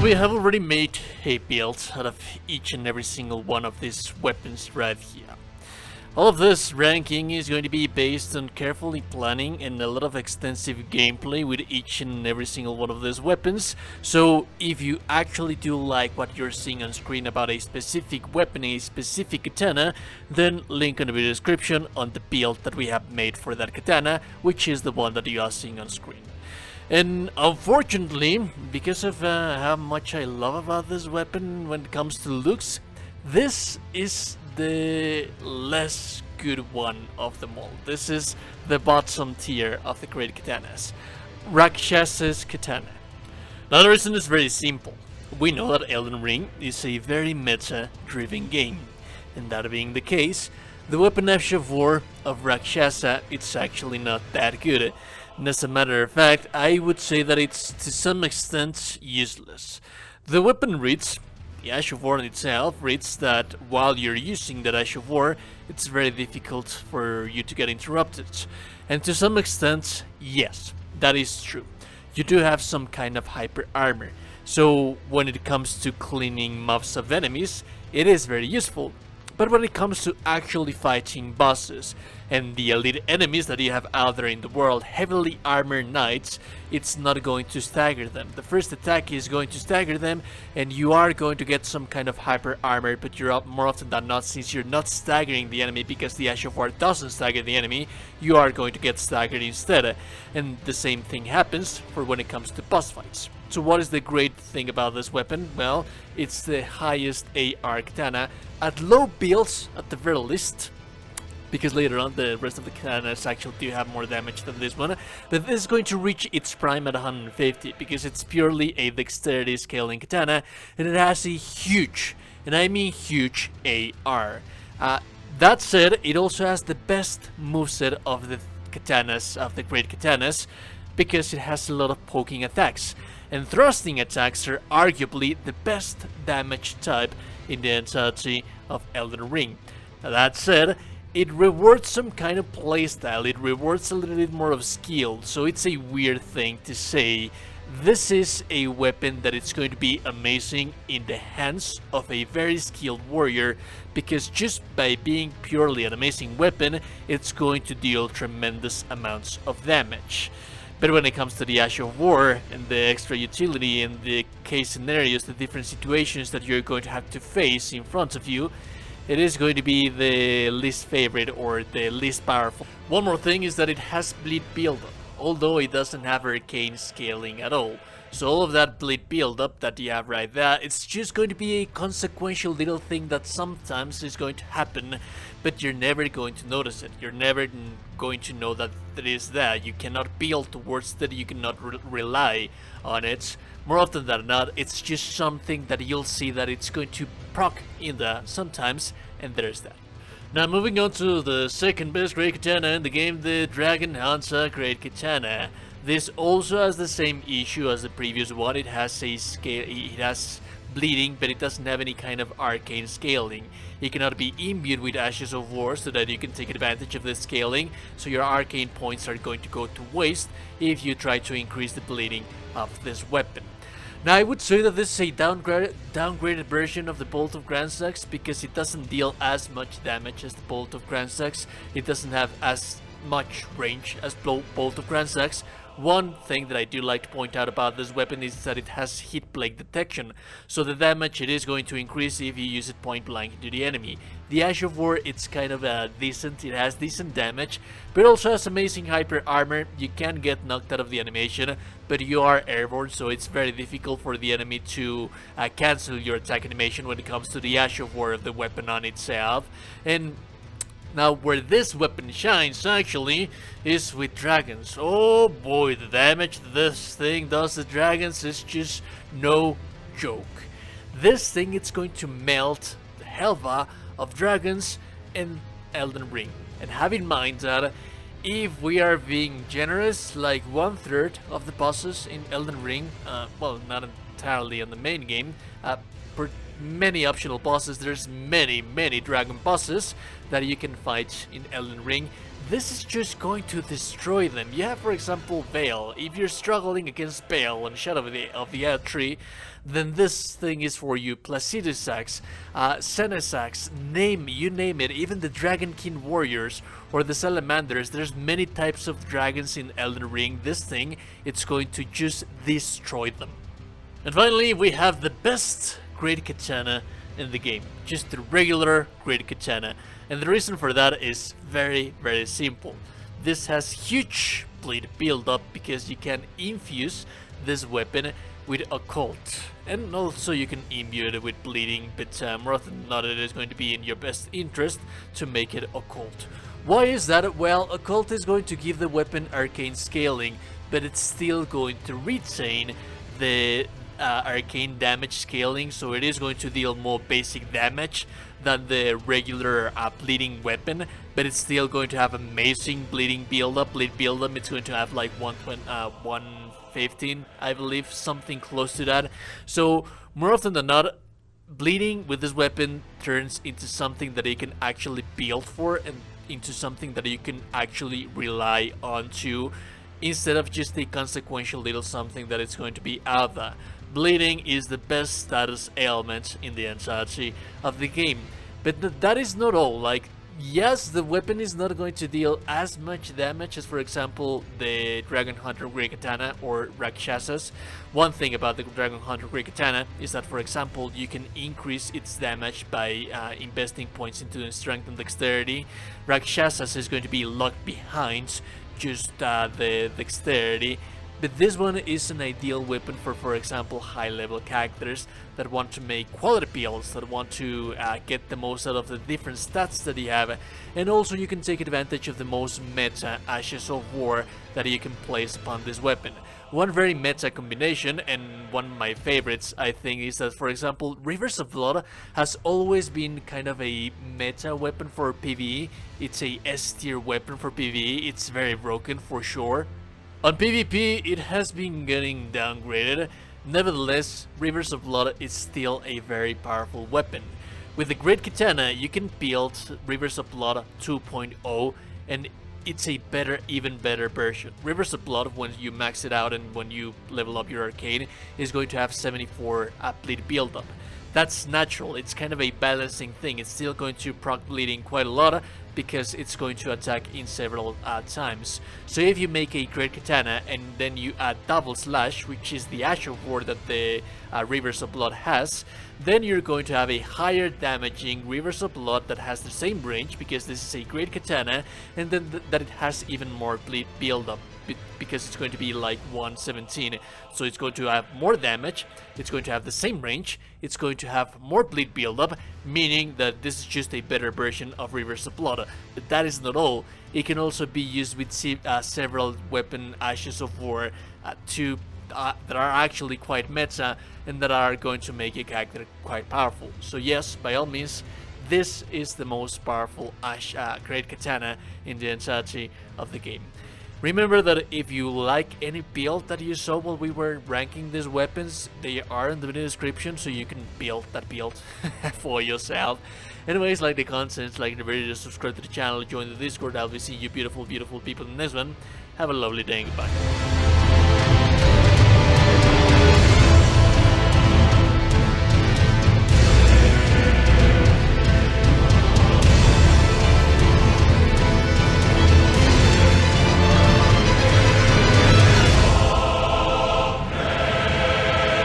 we have already made a build out of each and every single one of these weapons right here. All of this ranking is going to be based on carefully planning and a lot of extensive gameplay with each and every single one of these weapons. So if you actually do like what you're seeing on screen about a specific weapon, a specific katana, then link in the video description on the build that we have made for that katana, which is the one that you are seeing on screen. And unfortunately, because of how much I love about this weapon when it comes to looks, this is the less good one of them all. This is the bottom tier of the great katanas. Rakshasa's katana. Now the reason is very simple. We know that Elden Ring is a very meta-driven game. And that being the case, the weapon war of Rakshasa, it's actually not that good. And as a matter of fact, I would say that it's to some extent useless. The weapon reads, the Ash of War in itself reads that while you're using that Ash of War, it's very difficult for you to get interrupted. And to some extent, yes, that is true. You do have some kind of hyper armor. So when it comes to cleaning mobs of enemies, it is very useful. But when it comes to actually fighting bosses and the elite enemies that you have out there in the world, heavily armored knights, it's not going to stagger them. The first attack is going to stagger them, and you are going to get some kind of hyper armor, but you're up more often than not, since you're not staggering the enemy because the Ash of War doesn't stagger the enemy, you are going to get staggered instead. And the same thing happens for when it comes to boss fights. So what is the great thing about this weapon? Well, it's the highest AR katana at low builds at the very least, because later on the rest of the katanas actually do have more damage than this one, but this is going to reach its prime at 150 because it's purely a dexterity scaling katana, and it has a huge, and I mean huge, AR. That said, it also has the best moveset of the katanas, of the great katanas, because it has a lot of poking attacks. And thrusting attacks are arguably the best damage type in the entirety of Elden Ring. Now, that said, it rewards some kind of playstyle, it rewards a little bit more of skill, so it's a weird thing to say. This is a weapon that it's going to be amazing in the hands of a very skilled warrior, because just by being purely an amazing weapon, it's going to deal tremendous amounts of damage. But when it comes to the Ash of War and the extra utility and the case scenarios, the different situations that you're going to have to face in front of you, it is going to be the least favorite or the least powerful. One more thing is that it has bleed build-up, although it doesn't have arcane scaling at all. So all of that bleed build-up that you have right there, it's just going to be a consequential little thing that sometimes is going to happen, but you're never going to notice it. You're never going to know that it is there. You cannot build towards that, you cannot rely on it. More often than not, it's just something that you'll see that it's going to proc in there sometimes, and there's that. Now moving on to the second best great katana in the game, the Dragon Hunter Great Katana. This also has the same issue as the previous one. It has a scale, it has bleeding, but it doesn't have any kind of arcane scaling. It cannot be imbued with Ashes of War so that you can take advantage of the scaling, so your arcane points are going to go to waste if you try to increase the bleeding of this weapon. Now I would say that this is a downgraded version of the Bolt of Grandsax, because it doesn't deal as much damage as the Bolt of Grandsax. It doesn't have as much range as Bolt of Grandsax. One thing that I do like to point out about this weapon is that it has hit plague detection, so the damage it is going to increase if you use it point blank into the enemy. The Ash of War, it's kind of decent, it has decent damage, but also has amazing hyper armor. You can get knocked out of the animation, but you are airborne, so it's very difficult for the enemy to cancel your attack animation when it comes to the Ash of War of the weapon on itself. And now, where this weapon shines, actually, is with dragons. Oh boy, the damage this thing does to dragons is just no joke. This thing, it's going to melt the hell of dragons in Elden Ring. And have in mind that if we are being generous, like 1/3 of the bosses in Elden Ring, well, not entirely on the main game, many optional bosses, there's many dragon bosses that you can fight in Elden Ring. This is just going to destroy them. You have, for example, Vale. If you're struggling against Vale and Shadow of the Earth Tree, then this thing is for you. Placidusax, Senesax, you name it. Even the Dragon King Warriors or the Salamanders. There's many types of dragons in Elden Ring. This thing, it's going to just destroy them. And finally, we have the best Great Katana in the game. Just the regular Great Katana. And the reason for that is very simple. This has huge bleed build-up because you can infuse this weapon with occult. And also you can imbue it with bleeding, but more often than not it is going to be in your best interest to make it occult. Why is that? Well, occult is going to give the weapon arcane scaling, but it's still going to retain the arcane damage scaling, so it is going to deal more basic damage than the regular bleeding weapon, but it's still going to have amazing bleed buildup. It's going to have like 115, I believe, something close to that. So more often than not, bleeding with this weapon turns into something that you can actually build for and into something that you can actually rely on to, instead of just a consequential little something that it's going to be out there. Bleeding is the best status ailment in the entirety of the game. But that is not all. Like, yes, the weapon is not going to deal as much damage as, for example, the Dragon Hunter Great Katana or Rakshasas. One thing about the Dragon Hunter Great Katana is that, for example, you can increase its damage by investing points into strength and dexterity. Rakshasas is going to be locked behind just the dexterity. But this one is an ideal weapon for example, high-level characters that want to make quality builds, that want to get the most out of the different stats that you have, and also you can take advantage of the most meta Ashes of War that you can place upon this weapon. One very meta combination, and one of my favorites, I think, is that, for example, Rivers of Blood has always been kind of a meta weapon for PvE. It's a S-tier weapon for PvE, it's very broken for sure. On PvP, it has been getting downgraded. Nevertheless, Rivers of Blood is still a very powerful weapon. With the Great Katana, you can build Rivers of Blood 2.0, and it's a even better version. Rivers of Blood, when you max it out and when you level up your arcane, is going to have 74 bleed buildup. That's natural, it's kind of a balancing thing. It's still going to proc bleeding quite a lot because it's going to attack in several times. So if you make a Great Katana and then you add Double Slash, which is the Ash of War that the Rivers of Blood has, then you're going to have a higher damaging Rivers of Blood that has the same range, because this is a Great Katana, and then that it has even more bleed build-up, because it's going to be like 117. So it's going to have more damage, it's going to have the same range, it's going to have more bleed build-up, meaning that this is just a better version of Rivers of Blood. But that is not all. It can also be used with several weapon Ashes of War that are actually quite meta and that are going to make a character quite powerful. So yes, by all means, this is the most powerful Great Katana in the entirety of the game. Remember that if you like any build that you saw while we were ranking these weapons, they are in the video description, so you can build that build for yourself. Anyways, like the content, like the video, subscribe to the channel, join the Discord. I'll be seeing you beautiful people in the next one. Have a lovely day and goodbye.